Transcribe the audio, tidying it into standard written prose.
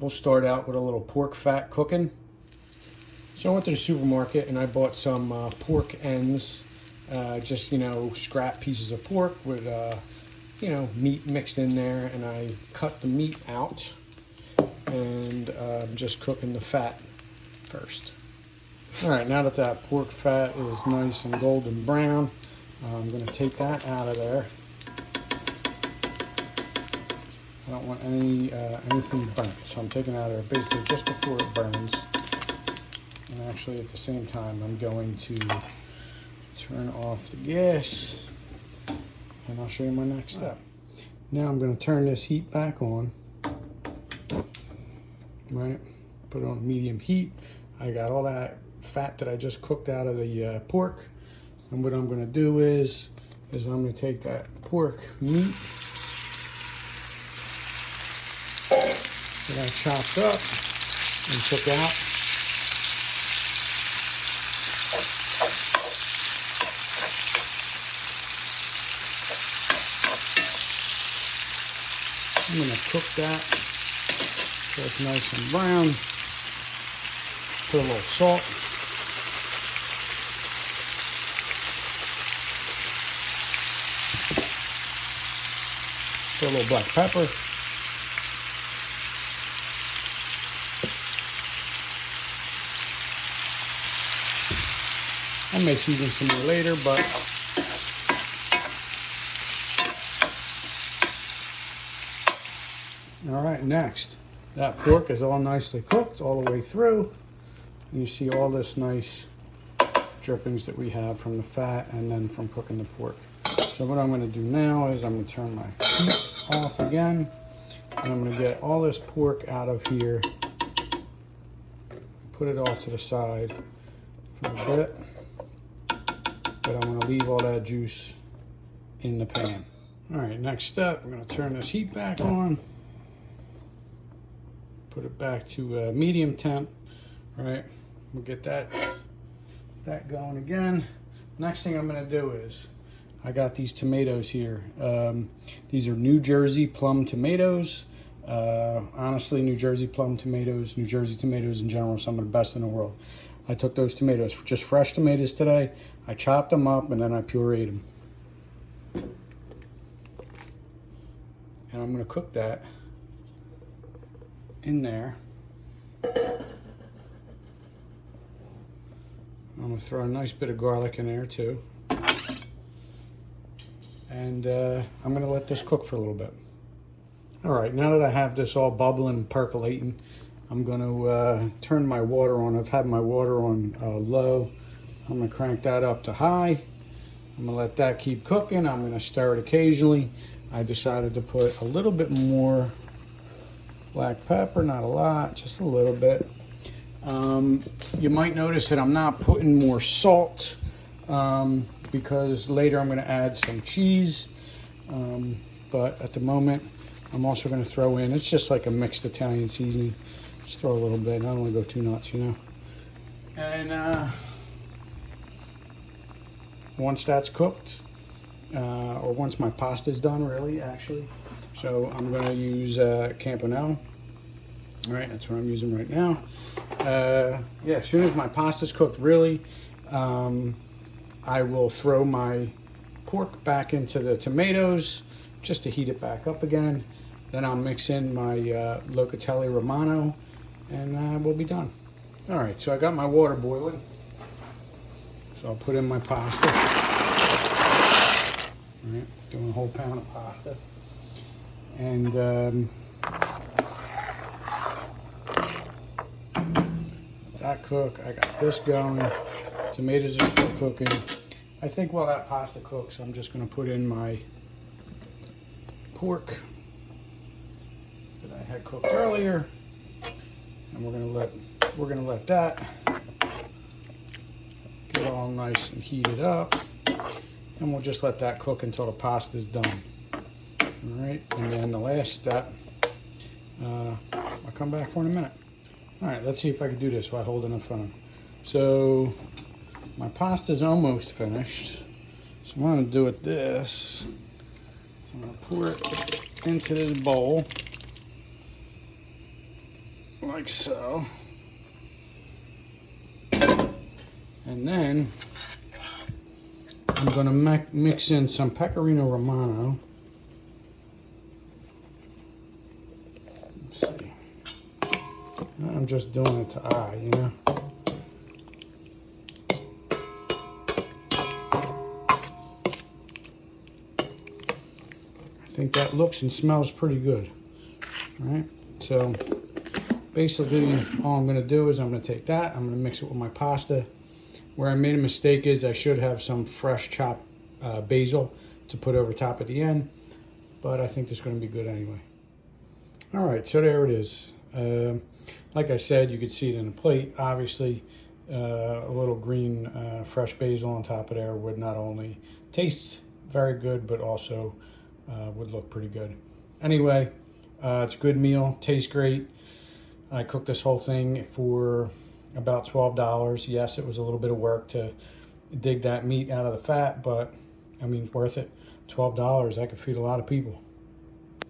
we'll start out with a little pork fat cooking. So I went to the supermarket and I bought some pork ends, just, you know, scrap pieces of pork with, you know, meat mixed in there, and I cut the meat out and I'm just cooking the fat first. All right, now that that pork fat is nice and golden brown, I'm going to take that out of there. I don't want anything burnt, so I'm taking it out of there basically just before it burns. And actually at the same time, I'm going to turn off the gas, and I'll show you my next step. Now I'm going to turn this heat back on. Right, put it on medium heat. I got all that fat that I just cooked out of the pork, and what I'm going to do is I'm going to take that pork meat that I chopped up and took out. I'm going to cook that so it's nice and brown. Put a little salt. Put a little black pepper. I may season some more later, but all right, next, that pork is all nicely cooked all the way through. And you see all this nice drippings that we have from the fat and then from cooking the pork. So what I'm going to do now is I'm going to turn my heat off again, and I'm going to get all this pork out of here, put it off to the side for a bit, but I'm going to leave all that juice in the pan. All right, next step, I'm going to turn this heat back on, put it back to medium temp. All right, we'll get that going again. Next thing I'm going to do is I got these tomatoes here. These are New Jersey plum tomatoes. Honestly, New Jersey plum tomatoes, New Jersey tomatoes in general, are some of the best in the world. I took those tomatoes, just fresh tomatoes today. I chopped them up and then I pureed them. And I'm going to cook that in there. I'm going to throw a nice bit of garlic in there too. And I'm going to let this cook for a little bit. All right, now that I have this all bubbling and percolating, I'm going to turn my water on. I've had my water on low. I'm going to crank that up to high. I'm going to let that keep cooking. I'm going to stir it occasionally. I decided to put a little bit more black pepper, not a lot, just a little bit. You might notice that I'm not putting more salt because later I'm going to add some cheese. But at the moment, I'm also going to throw in, it's just like a mixed Italian seasoning. Just throw a little bit. I don't want to go too nuts, you know. And once that's cooked, or once my pasta's done, really, actually. So I'm going to use Campanelle. All right, that's what I'm using right now. Yeah, as soon as my pasta's cooked, really, I will throw my pork back into the tomatoes just to heat it back up again. Then I'll mix in my Locatelli Romano, and we'll be done. All right, so I got my water boiling. So I'll put in my pasta. All right, doing a whole pound of pasta. And that cook, I got this going. Tomatoes are still cooking. I think while that pasta cooks, I'm just going to put in my pork that I had cooked earlier, and we're going to let that get all nice and heated up, and we'll just let that cook until the pasta is done. All right, and then the last step, I'll come back for in a minute. All right, let's see if I can do this while holding it in front of me. So my pasta's almost finished. So what I'm going to do with this, I'm going to pour it into this bowl. like so. And then I'm going to mix in some Pecorino Romano. Let's see. I'm just doing it to eye, you know. I think that looks and smells pretty good. All right, so basically all I'm going to do is I'm going to take that, I'm going to mix it with my pasta. Where I made a mistake is I should have some fresh chopped basil to put over top at the end, but I think this is going to be good anyway. All right, so there it is. Like I said, you could see it in the plate. Obviously, a little green fresh basil on top of there would not only taste very good, but also would look pretty good. Anyway, it's a good meal, tastes great. I cooked this whole thing for about $12. Yes, it was a little bit of work to dig that meat out of the fat, but I mean, worth it. $12, that could feed a lot of people.